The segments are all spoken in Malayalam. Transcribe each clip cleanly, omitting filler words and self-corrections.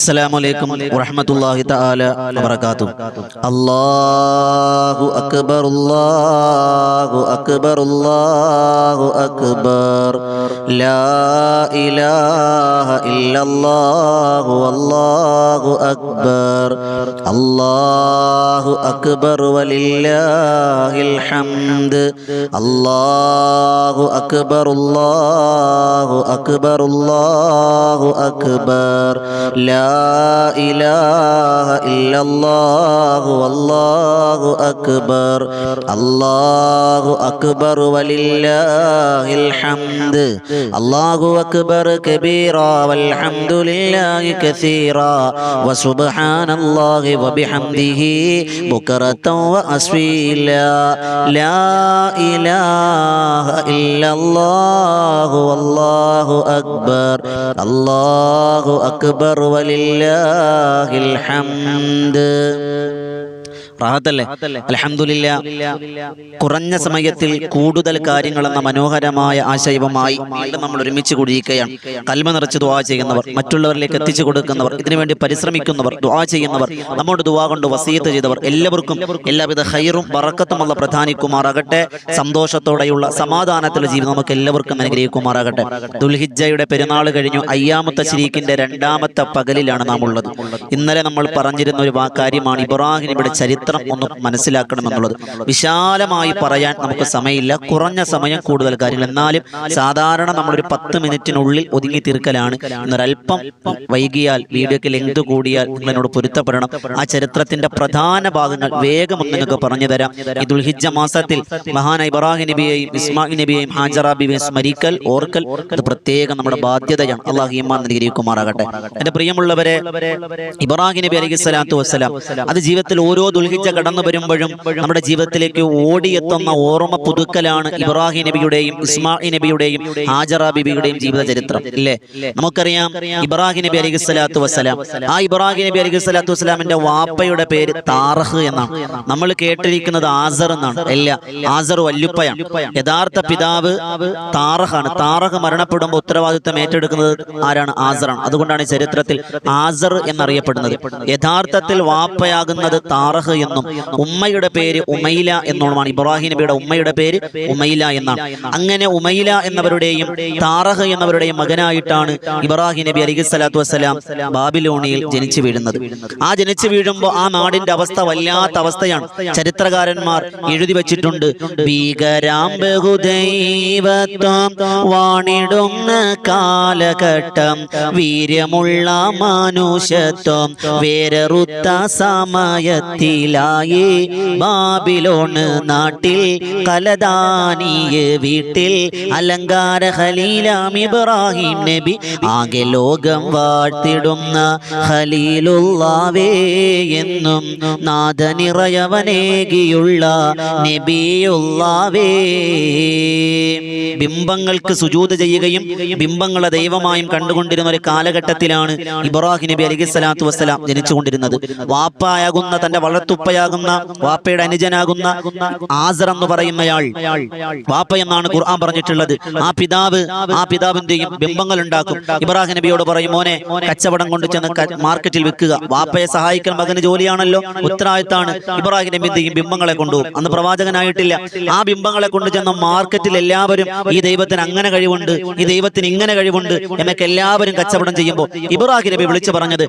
السلام عليكم ورحمة الله تعالى وبركاته. الله أكبر الله أكبر الله أكبر لا إله إلا الله والله أكبر الله أكبر ولله الحمد الله أكبر الله أكبر الله أكبر لا إله إلا الله والله أكبر الله أكبر ولله الحمد الله أكبر كبيرا والحمد لله كثيرا وسبحان الله وبحمده بكرة وأصيلا لا إله إلا الله والله أكبر الله أكبر ولله الحمد. റാഹത്തല്ലേ? അൽഹംദുലില്ലാഹ്. കുറഞ്ഞ സമയത്തിൽ കൂടുതൽ കാര്യങ്ങൾ എന്ന മനോഹരമായ ആശയവുമായി വീണ്ടും നമ്മൾ ഒരുമിച്ച് കൂടിയിരിക്കുകയാണ്. കൽമ നിറച്ച് ദുആ ചെയ്യുന്നവർ, മറ്റുള്ളവരിലേക്ക് എത്തിച്ചു കൊടുക്കുന്നവർ, ഇതിനുവേണ്ടി പരിശ്രമിക്കുന്നവർ, ദുആ ചെയ്യുന്നവർ, നമ്മോട് ദുആ കൊണ്ട് വസിയത്ത് ചെയ്തവർ എല്ലാവർക്കും എല്ലാവിധ ഖൈറും ബറക്കത്തും അല്ലാഹ് പ്രദാനിക്കുമാറാകട്ടെ. സന്തോഷത്തോടെയുള്ള സമാധാനത്തിലുള്ള ജീവിതം നമുക്ക് എല്ലാവർക്കും അനുഗ്രഹിക്കുമാറാകട്ടെ. ദുൽഹിജ്ജയുടെ പെരുന്നാൾ കഴിഞ്ഞു. അയ്യാമു തശ്രീഖിന്റെ രണ്ടാമത്തെ പകലിലാണ് നാം ഉള്ളത്. ഇന്നലെ നമ്മൾ പറഞ്ഞിരുന്ന ഒരു കാര്യമാണ് ഇബ്രാഹിം നബിയുടെ ചരിത്രം ഒന്ന് മനസ്സിലാക്കണമെന്നുള്ളത്. വിശാലമായി പറയാൻ നമുക്ക് സമയമില്ല, കുറഞ്ഞ സമയം കൂടുതൽ കാര്യങ്ങൾ. എന്നാലും സാധാരണ നമ്മളൊരു 10 മിനിറ്റിനുള്ളിൽ ഒതുങ്ങി തീർക്കലാണ്. എന്നൊരൽപ്പം വൈകിയാൽ, വീഡിയോക്ക് ലെങ്ത് കൂടിയാൽ നിങ്ങൾ എന്നോട് പൊരുത്തപ്പെടണം. ആ ചരിത്രത്തിന്റെ പ്രധാന ഭാഗങ്ങൾ വേഗം ഒന്ന് നിങ്ങൾക്ക് പറഞ്ഞു തരാം. ഈ ദുൽഹിജ്ജ മാസത്തിൽ മഹാനായ ഇബ്രാഹിം നബിയെയും ഇസ്മായിൽ നബിയെയും ഹാജറ ബിബിയെയും സ്മരിക്കൽ, ഓർക്കൽ, അത് പ്രത്യേകം നമ്മുടെ ബാധ്യതയാണ്. അല്ലാഹു ഈമാൻ അനുഗ്രഹിക്കുമാറാകട്ടെ. എന്റെ പ്രിയമുള്ളവരെ, ഇബ്രാഹിം നബി അലൈഹിസ്സലാത്തു വസ്സലാം അത് ജീവിതത്തിൽ ഓരോ ദുൽഹിജ്ജ കടന്നു വരുമ്പോഴും നമ്മുടെ ജീവിതത്തിലേക്ക് ഓടിയെത്തുന്ന ഓർമ്മ പുതുക്കലാണ് ഇബ്രാഹിം നബിയുടെയും ഇസ്മായിൽ നബിയുടെയും ഹാജറ ബിബിയുടെയും ജീവിത ചരിത്രം, ഇല്ലേ? നമുക്കറിയാം ഇബ്രാഹിം നബി അലൈഹിസ്സലാത്തു വസ്സലാം, ആ ഇബ്രാഹിം നബി അലൈഹിസ്സലാത്തു വസ്സലാമിന്റെ വാപ്പയുടെ പേര് താറഹ് എന്നാണ്. നമ്മൾ കേട്ടിരിക്കുന്നത് ആസർ എന്നാണ്. അല്ല, ആസർ വല്യുപ്പയാണ്. യഥാർത്ഥ പിതാവ് താറഹാണ്. താറഹ് മരണപ്പെടുമ്പോൾ ഉത്തരവാദിത്വം ഏറ്റെടുക്കുന്നത് ആരാണ്? ആസറാണ്. അതുകൊണ്ടാണ് ചരിത്രത്തിൽ ആസർ എന്നറിയപ്പെടുന്നത്. യഥാർത്ഥത്തിൽ വാപ്പയാകുന്നത് താറഹ് എന്നും ഉമ്മയുടെ പേര് ഉമൈല എന്നുമാണ്. ഇബ്രാഹിം നബിയുടെ ഉമ്മയുടെ പേര് ഉമൈല എന്നാണ്. അങ്ങനെ ഉമൈല എന്നവരുടെയും താറഹ് എന്നവരുടെയും മകനായിട്ടാണ് ഇബ്രാഹിം നബി അലൈഹിസ്സലാത്തു വസ്സലാം ബാബിലോണിയിൽ ജനിച്ചു വീഴുന്നത്. ആ ജനിച്ചു വീഴുമ്പോൾ ആ നാടിന്റെ അവസ്ഥ വല്ലാത്ത അവസ്ഥയാണ്. ചരിത്രകാരന്മാർ എഴുതി വച്ചിട്ടുണ്ട്, ഭീകരാം ബഹുദൈവത്വം വാണിടുന്ന കാലഘട്ടം, വീര്യമുള്ള മാനുഷത്വം വേരറുത്ത സമയത്തിലായി ബാബിലോണ് നാട്ടിൽ കലദാനിയ വീട്ടിൽ അലങ്കാര ഖലീലാം ഇബ്രാഹിം നബി, ആകെ ലോകം വാഴ്ത്തിടുന്ന ഖലീലുള്ളാവേ എന്നും നാദനിറയവനേകിയുള്ള നബിയുള്ളാവേ. ബിംബങ്ങൾക്ക് സുജൂദ് ചെയ്യുകയും ബിംബങ്ങളെ ദൈവമായും കണ്ടുകൊണ്ടിരുന്ന ഒരു കാലഘട്ടത്തിലാണ് ഇബ്രാഹിം നബി അലൈഹിസ്സലാത്തു വസ്സലാം ജനിച്ചുകൊണ്ടിരുന്നത്. വാപ്പായാകുന്ന, തന്റെ വളർത്തുപ്പയാകുന്ന, വാപ്പയുടെ അനുജനാകുന്ന ആസർ എന്ന് പറയുന്നയാൾ, വാപ്പ എന്നാണ് ഖുർആൻ പറഞ്ഞിട്ടുള്ളത്. ആ പിതാവിന്റെയും ബിംബങ്ങൾ ഉണ്ടാക്കും. ഇബ്രാഹിം നബിയോട് പറയും, മോനെ കച്ചവടം കൊണ്ട് ചെന്ന് മാർക്കറ്റിൽ വെക്കുക. വാപ്പയെ സഹായിക്കാൻ മകന് ജോലിയാണല്ലോ, ഉത്തരവാദിത്താണ്. ഇബ്രാഹിം നബിന്റെയും ബിംബങ്ങളെ കൊണ്ടുപോകും. അന്ന് പ്രവാചകനായിട്ടില്ല. ആ ബിംബങ്ങളെ കൊണ്ട് ചെന്ന മാർക്കറ്റിൽ എല്ലാവരും ഈ ദൈവത്തിന് അങ്ങനെ കഴിവുണ്ട്, ഈ ദൈവത്തിന് ഇങ്ങനെ കഴിവുണ്ട് എന്നൊക്കെ എല്ലാവരും കച്ചവടം ചെയ്യുമ്പോൾ ഇബ്രാഹിം നബി വിളിച്ചു പറഞ്ഞത്,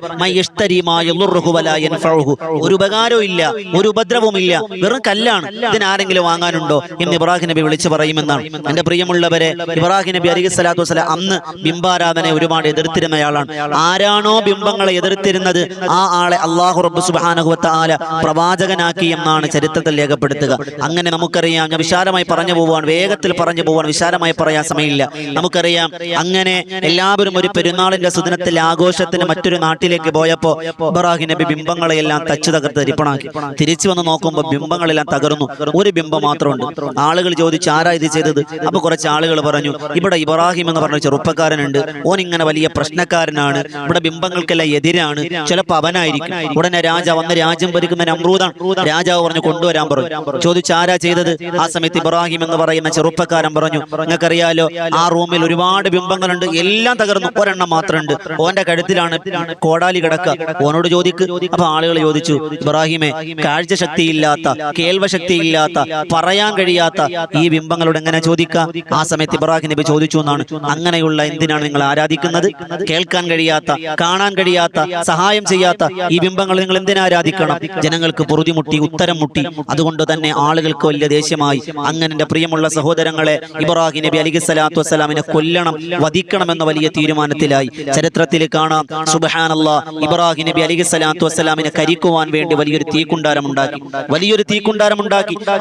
ഒരു ഉപകാരവും ഇല്ല, ഒരു ഉപദ്രവവും ഇല്ല, വെറും കല്ലാണ്, ഇതിനാരെങ്കിലും വാങ്ങാനുണ്ടോ എന്ന് ഇബ്രാഹിം നബി വിളിച്ചു പറയുമെന്നാണ്. എന്റെ പ്രിയമുള്ളവരെ, ഇബ്രാഹിം നബി അലൈഹിസ്സലാത്തു വസ്സലാം അന്ന് ബിംബാരാധനയെ ഒരുപാട് എതിർത്തിരുന്നയാളാണ്. ആരാണോ ബിംബങ്ങളെ എതിർത്തിരുന്നത് ആ ആളെ അല്ലാഹു റബ്ബ് സുബ്ഹാനഹു വ തആല പ്രവാചകനാക്കി എന്നാണ് ചരിത്രത്തിൽ രേഖപ്പെടുത്തുക. അങ്ങനെ നമുക്കറിയാം, ഞാൻ വിശാലമായി പറഞ്ഞു പോവാൻ, വേഗത്തിൽ പറഞ്ഞു പോവാൻ, വിശാലമായി പറയാൻ സമയമില്ല. നമുക്കറിയാം, അങ്ങനെ എല്ലാവരും ഒരു പെരുന്നാളിന്റെ സുദിനത്തിൽ ആഘോഷത്തിന് മറ്റൊരു നാട്ടിലേക്ക് പോയപ്പോ ഇബ്രാഹിം നബി ബിംബങ്ങളെയെല്ലാം തച്ചു തകർത്ത് തരിപ്പണാക്കി. തിരിച്ചു വന്ന് നോക്കുമ്പോൾ ബിംബങ്ങളെല്ലാം തകർന്നു, ഒരു ബിംബം മാത്രമുണ്ട്. ആളുകൾ ചോദിച്ചു ആരാ ഇത് ചെയ്തത്? അപ്പൊ കുറച്ച് ആളുകൾ പറഞ്ഞു ഇവിടെ ഇബ്രാഹിം എന്ന് പറഞ്ഞ ചെറുപ്പക്കാരനുണ്ട്, ഓൻ ഇങ്ങനെ വലിയ പ്രശ്നക്കാരനാണ്, ഇവിടെ ബിംബങ്ങൾക്കെല്ലാം എതിരാണ്, ചിലപ്പോൾ അവനായിരിക്കും. ഉടനെ രാജാവ് വന്ന് രാജ്യം ഭരിക്കുന്ന നമ്രൂദാണ്. രാജാവ് പറഞ്ഞു കൊണ്ടുവരാൻ പറഞ്ഞു. ചോദിച്ചു ആരാ ചെയ്തത്? ആ സമയത്ത് ഇബ്രാഹിം എന്ന് പറയുന്ന ചെറുപ്പക്കാരൻ പറഞ്ഞു നിങ്ങൾക്കറിയാലോ ആ റൂമിൽ ഒരുപാട് ബിംബങ്ങളുണ്ട്, എല്ലാം തകർന്നു, ഒരെണ്ണം മാത്രമുണ്ട്, ഓന്റെ കഴുത്തിലാണ് കോടാലി കിടക്കുക, ഓനോട് ചോദിക്ക്. അപ്പൊ ആളുകൾ ചോദിച്ചു ഇബ്രാഹിമെ, കാഴ്ച ശക്തിയില്ലാത്ത, കേൾവശക്തിയില്ലാത്ത, പറയാൻ കഴിയാത്ത ഈ ബിംബങ്ങളോട് എങ്ങനെ ചോദിക്കുക? ആ സമയത്ത് ഇബ്രാഹിം നബി ചോദിച്ചു എന്നാണ്, അങ്ങനെയുള്ള എന്തിനാണ് നിങ്ങൾ ആരാധിക്കുന്നത്? കേൾക്കാൻ കഴിയാത്ത, കാണാൻ കഴിയാത്ത, സഹായം ചെയ്യാത്ത ഈ ബിംബങ്ങൾ നിങ്ങൾ എന്തിനാ ആരാധിക്കണം? ജനങ്ങൾക്ക് പൊറുതിമുട്ടി, ഉത്തരം മുട്ടി. അതുകൊണ്ട് തന്നെ ആളുകൾക്ക് വലിയ ദേഷ്യമായി. അങ്ങനെ എന്റെ പ്രിയമുള്ള സഹോദരങ്ങളെ, ഇബ്രാഹിം നബി അലൈഹിസ്സലാത്തു വസ്സലാമിനെ കൊല്ലണം, വധിക്കണം എന്ന വലിയ തീരുമാനത്തിലായി. ചരിത്രത്തിൽ കാണാം സുബ്ഹാനല്ലാഹ്, ഇബ്രാഹിം നബി അലൈഹിസ്സലാത്തു വസ്സലാമിനെ കരിക്കുവാൻ വേണ്ടി വലിയൊരു തീക്കുണ്ടാരം ഉണ്ടാക്കി.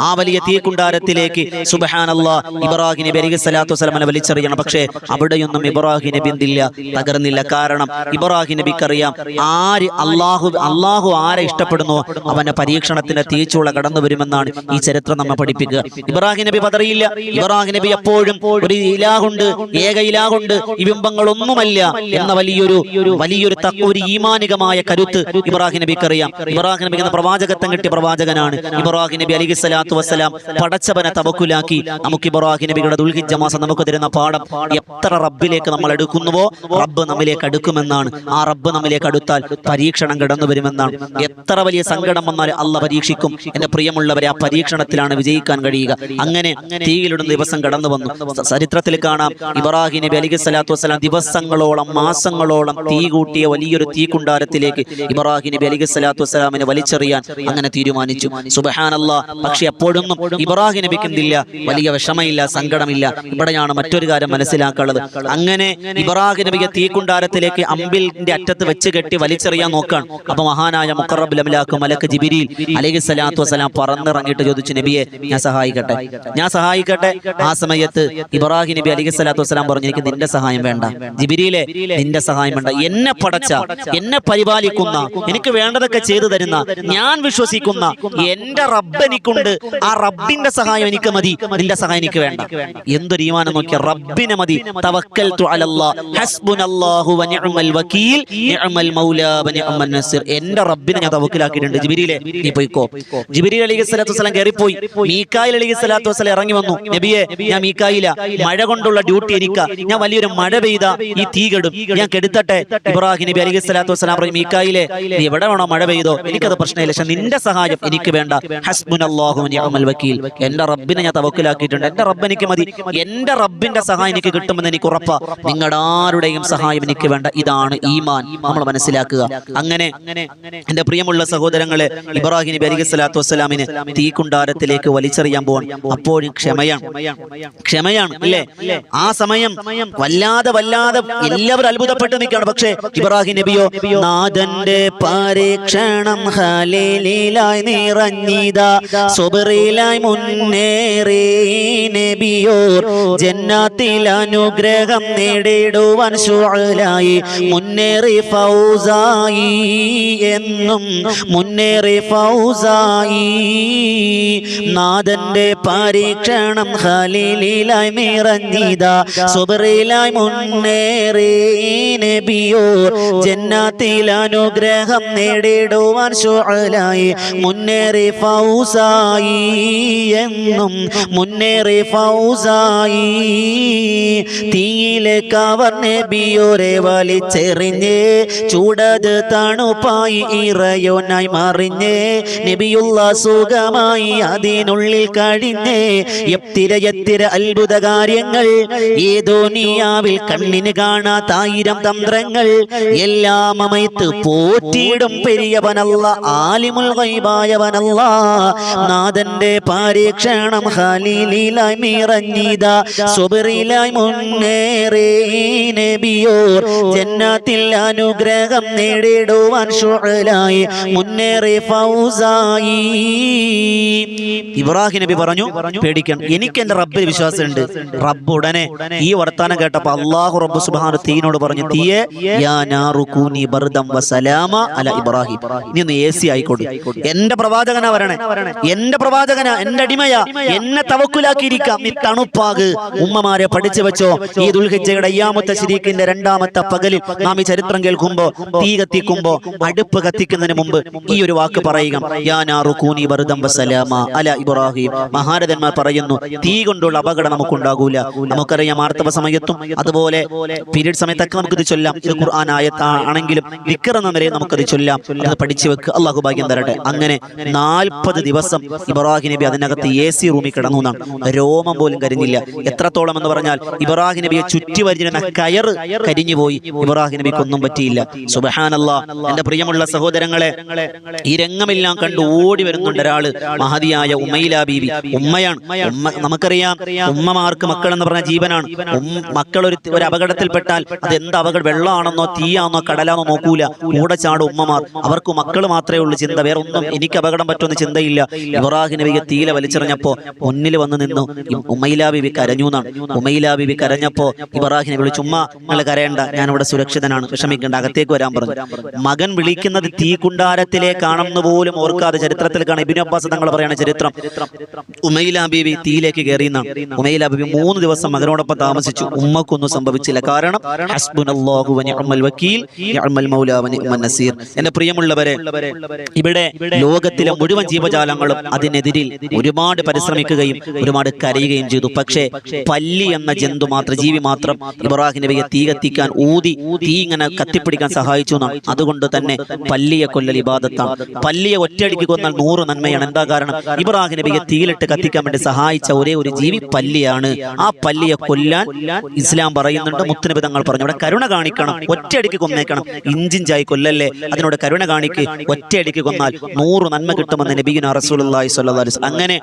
ആ വലിയ തീക്കുണ്ടാരത്തിലേക്ക് സുബ്ഹാനല്ലാഹ് ഇബ്രാഹിം നബി അലൈഹിസ്സലാത്തു വസ്സലാമിനെ വലിച്ചെറിയണം. പക്ഷേ അവിടെയൊന്നും ഇബ്രാഹിം നബി എന്തില്ല, തകർന്നില്ല. കാരണം ഇബ്രാഹിം നബിക്കറിയാം അള്ളാഹു ആരെ ഇഷ്ടപ്പെടുന്നോ അവന്റെ പരീക്ഷണത്തിന്റെ തീച്ചുള കടന്നു വരുമെന്നാണ് ഈ ചരിത്രം നമ്മെ പഠിപ്പിക്കുക. ഇബ്രാഹിം നബി പതറിയില്ല. ഇബ്രാഹിം നബി എപ്പോഴും ഒരു ഇലാഹുണ്ട്, ഏക ഇലാഹുണ്ട്, ഈ ബിംബങ്ങളൊന്നുമല്ല എന്ന വലിയൊരു ഈമാനികമായ കരുത്ത് ഇബ്രാഹിം നബിക്കറിയാം. ഇബ്രാഹിം നബി എന്ന പ്രവാചകത്വം കിട്ടിയ പ്രവാചകനാണ്. ഇബ്രാഹിം നബി അലൈഹിസ്സലാത്തു വസ്സലാം പടച്ചവനെ തവക്കുലാക്കി. നമുക്ക് ഇബ്രാഹിം നബിയുടെ ദുൽഹിജ്ജ മാസം നമുക്ക് തരുന്ന പാഠം, എത്ര റബ്ബിലേക്ക് നമ്മൾ എടുക്കുന്നുവോ റബ്ബ് നമ്മിലേക്ക് അടുക്കുമെന്നാണ്. ആ റബ്ബ് നമ്മിലേക്ക് അടുത്താൽ പരീക്ഷണം കടന്നു വരുമെന്നാണ്. എത്ര വലിയ സങ്കടം വന്നാലും അള്ള പരീക്ഷിക്കും. എന്റെ പ്രിയമുള്ളവരെ, ആ പരീക്ഷണത്തിലാണ് വിജയിക്കാൻ കഴിയുക. അങ്ങനെ തീയിലിടുന്ന ദിവസം കടന്നു വന്നു. ചരിത്രത്തിൽ കാണാം ഇബ്രാഹിം നബി അലൈഹിസ്സലാത്തു വസ്സലാം ദിവസങ്ങളോളം, മാസങ്ങളോളം തീ കൂട്ടിയ വലിയൊരു തീക്കുണ്ടാരത്തിലേക്ക് ഇബ്രാഹിം നബി അലൈഹിസ്സലാത്തു വസ്സലാമിനെ വലിച്ചെറിയാൻ അങ്ങനെ തീരുമാനിച്ചു. സുബ്ഹാനല്ലാഹ്. പക്ഷെ അപ്പോഴൊന്നും ഇബ്രാഹിം നബിക്ക് എന്തില്ല, വലിയ വിഷമമില്ല, സങ്കടമില്ല. ഇവിടെയാണ് മറ്റൊരു കാര്യം മനസ്സിലാക്കാനുള്ളത്. അങ്ങനെ ഇബ്രാഹിം നബിയെ തീക്കുണ്ടാരത്തിലേക്ക് അമ്പിലിന്റെ അറ്റത്ത് വെച്ച് കെട്ടി വലിച്ചെറിയാൻ നോക്കാണ്. അപ്പൊ മഹാനായ മുഖറബുൽ അംലാഖ് മലക്ക് ജിബ്രീൽ അലൈഹിസ്സലാത്തു വസ്സലാം പറന്നിറങ്ങിയിട്ട് ചോദിച്ചു നബിയെ ഞാൻ സഹായിക്കട്ടെ. ആ സമയത്ത് ഇബ്രാഹിം നബി അലൈഹിസ്സലാത്തു വസ്സലാം പറഞ്ഞു എനിക്ക് നിന്റെ സഹായം വേണ്ട ജിബ്രീലെ, നിന്റെ സഹായം വേണ്ട. എന്നെ പടച്ച, എന്നെ പരിപാലിക്കുന്ന, എനിക്ക് വേണ്ടതൊക്കെ ചെയ്തു തരുന്ന, ഞാൻ വിശ്വസിക്കുന്ന എന്റെ റബ്ബ് എനിക്കുണ്ട്. ആ റബ്ബിന്റെ സഹായം എനിക്ക് മതി, നിന്റെ സഹായം എനിക്ക് വേണ്ട. എന്തൊരു ഈമാനം നോക്കിയ, റബ്ബിനെ മതി. തവക്കൽതു അലല്ലാഹ് ഹസ്ബുനല്ലാഹു വ നിഅമൽ വകീൽ നിഅമൽ മൗലാ വ നിഅമൻ നസീർ. എന്റെ റബ്ബിനെ ഞാൻ തവക്കലാക്കിയിട്ടുണ്ട്, ജിബ്രീലെ നീ പോയിക്കോ. ജിബ്രീൽ അലൈഹിസ്സലാത്തു വസ്സലാം കയറിപ്പോയി. മീകായിൽ അലൈഹിസ്സലാത്തു വസ്സലാം ഇറങ്ങി വന്നു. നബിയെ, ഞാൻ മീകായില, മഴ കൊണ്ടുള്ള ഡ്യൂട്ടി എനിക്കാ, ഞാൻ വലിയൊരു മഴ പെയ്ത ഈ തീ കെടും, ഞാൻ കെടുത്തട്ടെ. ഇബ്രാഹിം നബി അലൈഹിസ്സലാത്തു വസ്സലാം പറഞ്ഞു മീകായിലെ, നീ എവിടെ വേണോ മഴ പെയ്തോ, എനിക്കത് പ്രശ്നമില്ല, പക്ഷെ നിന്റെ സഹായം എനിക്ക് വേണ്ട. ഹസ്ബുനല്ലാഹു വ നിഅമൽ വകീൽ. എന്റെ റബ്ബിനെ ഞാൻ തവക്കലാക്കിയിട്ടുണ്ട്, എന്റെ റബ്ബ് എനിക്ക് മതി, എന്റെ റബ്ബിന്റെ സഹായം എനിക്ക് കിട്ടുമെന്ന് എനിക്ക് ഉറപ്പാ, നിങ്ങളുടെ ആരുടെയും സഹായം എനിക്ക് വേണ്ട. ഇതാണ് ഈമാൻ, നമ്മൾ മനസ്സിലാക്കുക. അങ്ങനെ എന്റെ പ്രിയമുള്ള സഹോദരങ്ങളെ, ഇബ്രാഹിം നബി അലൈഹിസ്സലാത്തു വസ്സലാമിനെ തീക്കുണ്ടാരത്തിലേക്ക് വലിച്ചെറിയാൻ പോവാൻ. അപ്പോഴും ക്ഷമയാണ് അല്ലേ? ആ സമയം വല്ലാതെ എല്ലാവരും അത്ഭുതപ്പെട്ട് നിൽക്കുകയാണ്. പക്ഷേ ഇബ്രാഹിം നബിയോ, നാഥന്റെ പരീക്ഷണം ഖലീലിലായി നിറഞ്ഞിതാ, സുബ്രിലായി മുന്നേറി നബിയോർ, ജന്നത്തിൽ അനുഗ്രഹം നേടിടുവാൻ ശുഅലായി മുന്നേറി ഫൗസായി, എന്നും മുന്നേറി ഫൗസായി. നാഥന്റെ പരീക്ഷണം ഖലീലിലായി നിറഞ്ഞിതാ, സുബ്രിലായി മുന്നേറി നബിയോർ, ജന്നത്തിൽ അനുഗ്രഹം നേടിടുവാൻ ശുഅലായി മുന്നേറി ഫൗസായി, എന്നും മുന്നേറി ഫൗസായി. തീയിലേക്ക് അവർ നബിയോരെ വലിച്ചെറിഞ്ഞ്, ചൂടത് തണുപ്പായി ഇറയോനായി മറിഞ്ഞ്, നബിയുള്ള സുഖമായി അതിനുള്ളിൽ കഴിഞ്ഞ്. എത്തിര അത്ഭുത കാര്യങ്ങൾ ഈ ദുനിയാവിൽ കണ്ണിന് കാണാത്ത 1000 തന്ത്രങ്ങൾ എല്ലാം അമൈത്ത് പോറ്റിയിടും പെരിയവനല്ല, ആലിമുൽ ഗൈബായവനല്ല. നാഥന്റെ പരീക്ഷണം ഖലീലിലായി നിറഞ്ഞിതാ, സുബ്രിലായി മുന്നേറി നബിയോർ, ജന്നത്തിൽ അനുഗ്രഹം നേടിടുവാൻ ശുഅലായി മുന്നേറി ഫൗസായി. ഇബ്രാഹിം നബി പറഞ്ഞു പേടിക്കണം, എനിക്ക് എന്റെ റബ്ബിൽ വിശ്വാസമുണ്ട്. റബ്ബ് ഉടനെ ഈ വർത്താനം കേട്ടപ്പോ അല്ലാഹു റബ്ബ് സുബ്ഹാനഹു തീനോട് പറഞ്ഞു, തീയെ യാ നാറു കൂനി ബർദം വസലാമ അല ഇബ്രാഹിം, നീ ഒന്ന് AC ആയിക്കോട്ടെ. എന്റെ പ്രവാചകനാ വരണേ, എന്റെ പ്രവാചകനാ, എന്റെ അടിമയാ, എന്നെ തവക്കുലാക്കിയിരിക്കാം, നീ തണുപ്പാക്. ഉമ്മമാരെ പഠിച്ചു വെച്ചോ. ഈ ദുൽഹിജ്ജയുടെ അയ്യാമത്തെ ശരീക്കിന്റെ രണ്ടാമത്തെ പകലിൽ നാം ഈ ചരിത്രം കേൾക്കുമ്പോ, തീ കത്തിക്കുമ്പോ, അടുപ്പ് കത്തിക്കുന്നതിന് മുമ്പ് ഈ ഒരു വാക്ക് പറയുക, യാ നാറു കൂനി ബർദം വസലാമ അലാ ഇബ്രാഹിം. മഹാരഥന്മാർ പറയുന്നു, തീ കൊണ്ടുള്ള അപകടം നമുക്കുണ്ടാകൂല. നമുക്കറിയാം ആർത്തവ സമയത്തും അതുപോലെ പീരീഡ് സമയത്തൊക്കെ നമുക്കിത് ചൊല്ലാം. ഇത് ഖുർആൻ ആയത്താണെങ്കിലും ദിക്ർ എന്ന നിലയിൽ നമുക്കത് ചൊല്ലാം. അത് പഠിച്ചു വെക്കുക. അള്ളാഹു ഭാഗ്യം തരട്ടെ. അങ്ങനെ 40 ദിവസം ഇബ്രാഹിം നബി അതിനകത്ത് AC റൂമിൽ കിടന്നു എന്നാണ്. രോമം പോലും കരിഞ്ഞില്ല. എത്രത്തോളം എന്ന് പറഞ്ഞാൽ ഇബ്രാഹിം നബിയെ ചുറ്റി വരിഞ്ഞിരുന്ന കയറ് കരിഞ്ഞു പോയി. ഇബ്രാഹിം നബിക്ക് ഒന്നും പറ്റിയില്ല. സുബ്ഹാനല്ലാഹ്. എന്റെ പ്രിയമുള്ള സഹോദരങ്ങളെ, ഈ രംഗമെല്ലാം കണ്ട് ഓടി വരുന്നുണ്ട് ഒരാള്, മഹദിയായ ഉമൈല ബീവി. ഉമ്മയാണ്. നമുക്കറിയാം ഉമ്മമാർക്ക് മക്കൾ എന്ന് പറഞ്ഞ ജീവനാണ്. മക്കൾ ഒരു അപകടത്തിൽപ്പെട്ടാൽ അത് എന്ത് അപകടം, വെള്ളമാണെന്നോ തീയാണെന്നോ കടലാണെന്നോ നോക്കൂല, കൂടെ ചാടും ഉമ്മമാർ. അവർക്ക് മക്കൾ മാത്രമേ ഉള്ളൂ ചിന്ത, വേറെ ഒന്നും എനിക്ക് അപകടം പറ്റുമെന്ന് ചിന്തയില്ല. ഇബ്രാഹിം നബിയെ തീയില വലിച്ചെറിഞ്ഞപ്പോ മുന്നിൽ വന്ന് നിന്നു ഉമൈല ബീവി കരഞ്ഞു എന്നാണ്. ഉമൈല ബീവി കരഞ്ഞപ്പോ ഇബ്രാഹിം നബി വിളിച്ചു, ഉമ്മ നിങ്ങൾ കരയണ്ട, ഞാനിവിടെ സുരക്ഷിതനാണ്, വിഷമിക്കേണ്ട, അകത്തേക്ക് വരാൻ പറഞ്ഞു. മകൻ വിളിക്കുന്നത് തീക്കുണ്ടാരത്തിലേക്കാണെന്ന് പോലും ഓർക്കാതെ ചരിത്രത്തിൽ കാണാം. ഇബ്നു അബ്ബാസ് തങ്ങൾ പറയുന്ന ചരിത്രം, ഉമൈല ബീവി തീയിലേക്ക് കയറിയെന്നാണ്. ഉമൈല ബീവി 3 ദിവസം മകനോടൊപ്പം താമസിച്ചു. ഉമ്മക്കൊന്നും സംഭവിച്ചില്ല. കാരണം ഹസ്ബുനല്ലാഹു വ നിഅ്മൽ വക്കീൽ നിഅ്മൽ മൗലാ വ നിഅ്മൻ നസീർ. എന്റെ പ്രിയമുള്ളവരെ, ഇവിടെ ലോകത്തിലെ മുഴുവൻ ജീവജാലങ്ങളും അതിനെതിരിൽ ഒരുപാട് പരിശ്രമിക്കുകയും ഒരുപാട് കരയുകയും ചെയ്തു. പക്ഷേ പല്ലി എന്ന ജന്തു മാത്രം, ജീവി മാത്രം ഇബ്രാഹിം നബിയെ തീ കത്തിക്കാൻ ഊതി തീ ഇങ്ങനെ കത്തിപ്പിടിക്കാൻ സഹായിച്ചു എന്നാണ്. അതുകൊണ്ട് തന്നെ പല്ലിയെ കൊല്ലൽ ഇബാദത്താണ്. പല്ലിയെ ഒറ്റയടിക്ക് കൊന്നാൽ 100 നന്മയാണ്. എന്താ കാരണം? ഇബ്രാഹിം നബിയെ തീയിലിട്ട് കത്തിക്കാൻ വേണ്ടി സഹായിച്ച ഒരേ ഒരു ജീവി പല്ലിയാണ്. ആ പല്ലിയെ കൊല്ലാൻ ഇസ്ലാം പറയുന്നുണ്ട്. മുത്തുനബി തങ്ങൾ പറഞ്ഞു, ഇവിടെ കരുണ കാണിക്കണം, ഒറ്റയടിക്ക് കൊന്നേക്കണം, ഇഞ്ചിഞ്ചായി കൊല്ലല്ലേ, അതിനോട് കരുണ കാണിക്ക്, ഒറ്റയടിക്ക് കൊന്നാൽ 100 നന്മ കിട്ടുമെന്ന് നബിയുനാ റസൂലുള്ളാഹി സ്വല്ലല്ലാഹു അലൈഹി വസല്ലം. അങ്ങനെ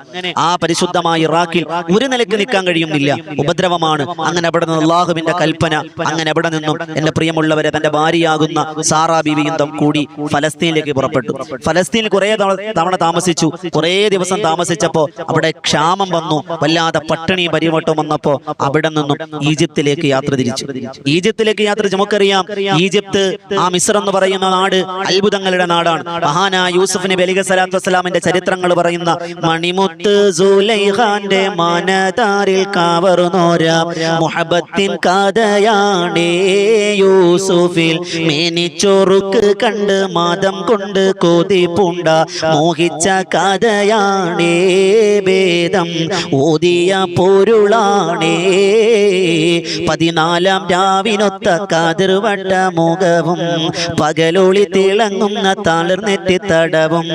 ആ പരിശുദ്ധമായ ഇറാഖിൽ ഒരു നിലയ്ക്ക് നിൽക്കാൻ കഴിയുന്നില്ല, ഉപദ്രവമാണ്. അങ്ങനെ അവിടെ നിന്ന് അള്ളാഹുവിന്റെ കൽപ്പന, അങ്ങനെ അവിടെ നിന്നും എന്റെ പ്രിയമുള്ളവരെ തന്റെ ഭാര്യയാകുന്ന സാറാ ബീവിയും കൂടി ഫലസ്തീനിലേക്ക് പുറപ്പെട്ടു. ഫലസ്തീനിൽ കുറെ തവണ താമസിച്ചു. കുറെ ദിവസം താമസിച്ചപ്പോ അവിടെ ക്ഷാമം വന്നു, വല്ലാതെ പട്ടിണിയും പരിവട്ടവും വന്നപ്പോ അവിടെ നിന്നും ഈജിപ്തിലേക്ക് യാത്ര തിരിച്ചു. ഈജിപ്തിലേക്ക് യാത്ര നമുക്കറിയാം, ഈജിപ്ത്, ആ മിസ്ർ എന്ന് പറയുന്ന നാട് അത്ഭുതങ്ങളുടെ നാടാണ്. മഹാനായ യൂസുഫ് നബി അലൈഹി സ്വലാത്തു വസ്സലാമിന്റെ ചരിത്രങ്ങൾ പറയുന്ന മണിമുത്ത് സുലൈഖാന്റെ മനതാരിൽ കവർന്നോര മുഹബത്തിൻ കഥയാണേ യൂസുഫിൽ മേനിച്ചൊറുക്ക് കണ്ട് മതം കൊണ്ട് കൊതിപ്പുണ്ട മോഹിച്ച കഥയാണേ ഭേദം ഓതിയ പൊരുളാണേ 14 രാവിനൊത്ത കതിർവട്ട മുഖവും പകലൊളി തിളങ്ങുന്ന തളിർനെറ്റിത്തടവും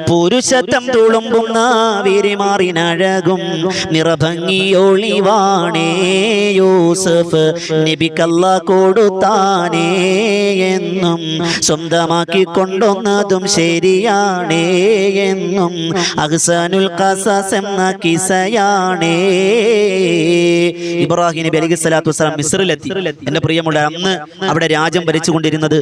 പുരുഷത്വം തുളുമ്പുന്ന വിരിമാറിനഴകും നിറഭംഗിയൊളിവാണേ യൂസഫ് നബിക്കല്ല കൊടുത്താനേ എന്നും സ്വന്തമാക്കി കൊണ്ടുവന്നതും ശരിയാണേ എന്നും അഹ്സനുൽ ഖസസ് എന്ന കിസയാണേ. ഇബ്രാഹിം നബി അലൈഹി സ്വലാത്തു വസ്സലാം മിസ്റിലെത്തി. എന്റെ പ്രിയമുള്ള, അന്ന് അവിടെ രാജ്യം ഭരിച്ചുകൊണ്ടിരുന്നത്